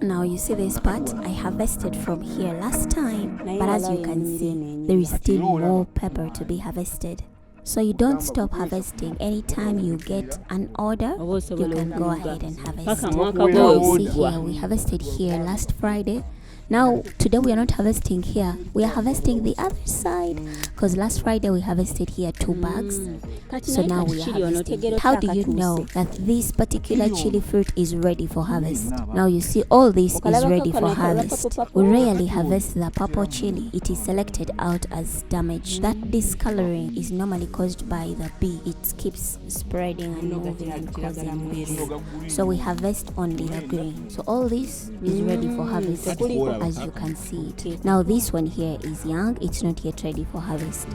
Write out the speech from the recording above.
Now you see this part, I harvested from here last time, but as you can see, there is still more pepper to be harvested. So you don't stop harvesting. Anytime you get an order, you can go ahead and harvest. Now you see here, we harvested here last Friday. Now today we are not harvesting here, we are harvesting the other side, because last Friday we harvested here 2 bags. So now we are harvesting. How do you know that this particular chili fruit is ready for harvest? Now you see all this is ready for harvest. We rarely harvest the purple chili. It is selected out as damaged. That discoloring is normally caused by the bee. It keeps spreading and moving and causing mess. So we harvest only the green. So all this is ready for harvest, as you can see it. Now this one here is young, it's not yet ready for harvest.